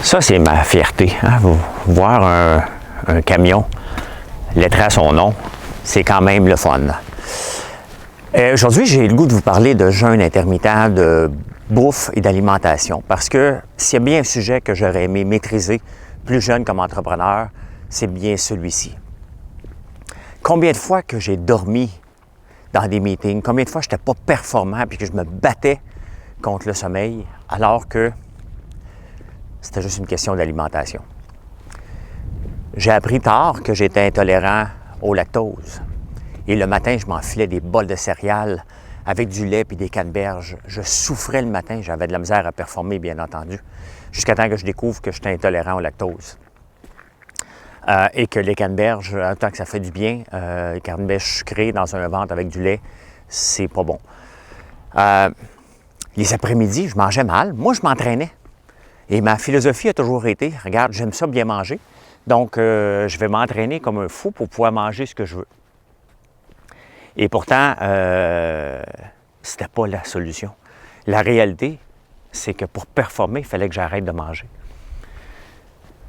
Ça, c'est ma fierté. Hein? Voir un camion lettré à son nom, c'est quand même le fun. Aujourd'hui, j'ai le goût de vous parler de jeûne intermittent, de bouffe et d'alimentation. Parce que s'il y a bien un sujet que j'aurais aimé maîtriser plus jeune comme entrepreneur, c'est bien celui-ci. Combien de fois que j'ai dormi dans des meetings, combien de fois je n'étais pas performant puis que je me battais contre le sommeil, alors que c'était juste une question d'alimentation. J'ai appris tard que j'étais intolérant au lactose. Et le matin, je m'enfilais des bols de céréales avec du lait et des canneberges. Je souffrais le matin, j'avais de la misère à performer, bien entendu, jusqu'à temps que je découvre que j'étais intolérant au lactose. Et que les canneberges, tant que ça fait du bien, les canneberges sucrées dans un ventre avec du lait, c'est pas bon. Les après-midi, je mangeais mal. Moi, je m'entraînais. Et ma philosophie a toujours été, regarde, j'aime ça bien manger, donc je vais m'entraîner comme un fou pour pouvoir manger ce que je veux. Et pourtant, c'était pas la solution. La réalité, c'est que pour performer, il fallait que j'arrête de manger.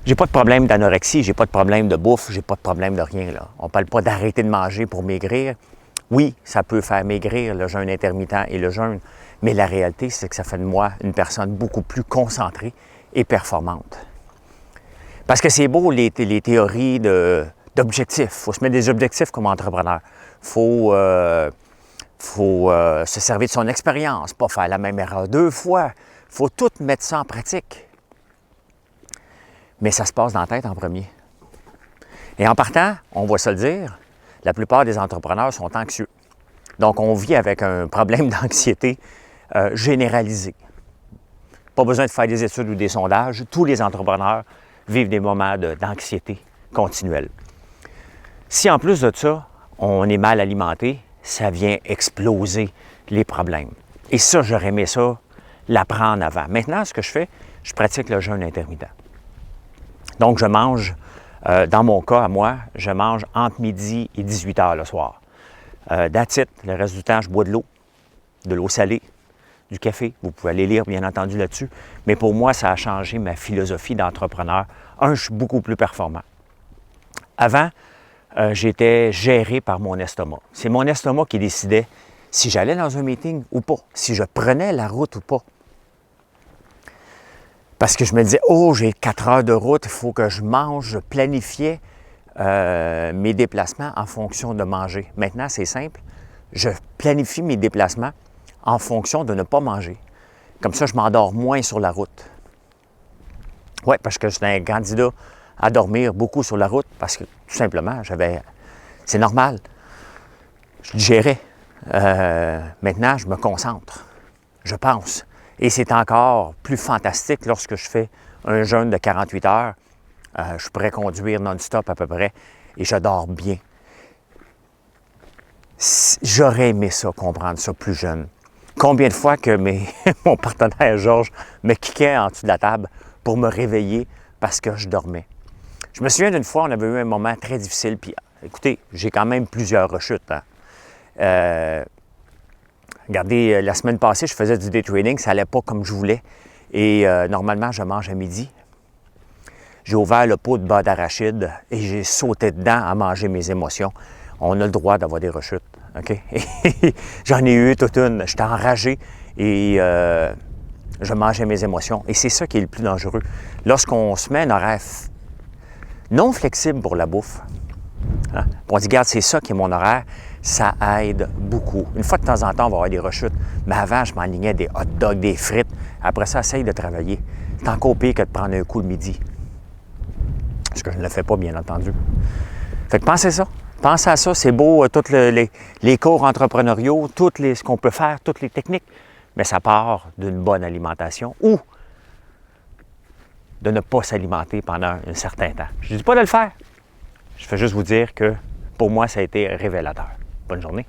J'ai pas de problème d'anorexie, j'ai pas de problème de bouffe, j'ai pas de problème de rien, là. On parle pas d'arrêter de manger pour maigrir. Oui, ça peut faire maigrir le jeûne intermittent et le jeûne, mais la réalité, c'est que ça fait de moi une personne beaucoup plus concentrée et performante. Parce que c'est beau les théories d'objectifs. Il faut se mettre des objectifs comme entrepreneur. Il faut se servir de son expérience, pas faire la même erreur 2 fois. Il faut tout mettre ça en pratique. Mais ça se passe dans la tête en premier. Et en partant, on va se le dire, la plupart des entrepreneurs sont anxieux. Donc, on vit avec un problème d'anxiété généralisé. Pas besoin de faire des études ou des sondages. Tous les entrepreneurs vivent des moments d'anxiété continuelle. Si en plus de ça, on est mal alimenté, ça vient exploser les problèmes. Et ça, j'aurais aimé ça l'apprendre avant. Maintenant, ce que je fais, je pratique le jeûne intermittent. Donc, je mange, dans mon cas, à moi, je mange entre midi et 18 heures le soir. That's it. Le reste du temps, je bois de l'eau salée, du café. Vous pouvez aller lire, bien entendu, là-dessus. Mais pour moi, ça a changé ma philosophie d'entrepreneur. Je suis beaucoup plus performant. Avant, j'étais géré par mon estomac. C'est mon estomac qui décidait si j'allais dans un meeting ou pas, si je prenais la route ou pas. Parce que je me disais, oh, j'ai 4 heures de route, il faut que je mange. Je planifiais mes déplacements en fonction de manger. Maintenant, c'est simple. Je planifie mes déplacements en fonction de ne pas manger. Comme ça, je m'endors moins sur la route. Oui, parce que j'étais un candidat à dormir beaucoup sur la route parce que, tout simplement, c'est normal. Je digérais. Maintenant, je me concentre. Je pense. Et c'est encore plus fantastique lorsque je fais un jeûne de 48 heures. Je pourrais conduire non-stop à peu près et je dors bien. J'aurais aimé ça, comprendre ça plus jeune. Combien de fois que mon partenaire Georges me kickait en dessous de la table pour me réveiller parce que je dormais. Je me souviens d'une fois, on avait eu un moment très difficile, puis écoutez, j'ai quand même plusieurs rechutes. Hein. Regardez, la semaine passée, je faisais du day trading, ça n'allait pas comme je voulais. Et normalement, je mange à midi. J'ai ouvert le pot de beurre d'arachide et j'ai sauté dedans à manger mes émotions. On a le droit d'avoir des rechutes, OK? J'en ai eu toute une. J'étais enragé et je mangeais mes émotions. Et c'est ça qui est le plus dangereux. Lorsqu'on se met un horaire non flexible pour la bouffe, hein, on dit, regarde, c'est ça qui est mon horaire, ça aide beaucoup. Une fois de temps en temps, on va avoir des rechutes. Mais avant, je m'enlignais des hot dogs, des frites. Après ça, essaye de travailler. C'est encore pire que de prendre un coup le midi. Ce que je ne le fais pas, bien entendu. Fait que pensez à ça. Pensez à ça. C'est beau, tous les cours entrepreneuriaux, ce qu'on peut faire, toutes les techniques. Mais ça part d'une bonne alimentation ou de ne pas s'alimenter pendant un certain temps. Je ne dis pas de le faire. Je fais juste vous dire que pour moi, ça a été révélateur. Bonne journée.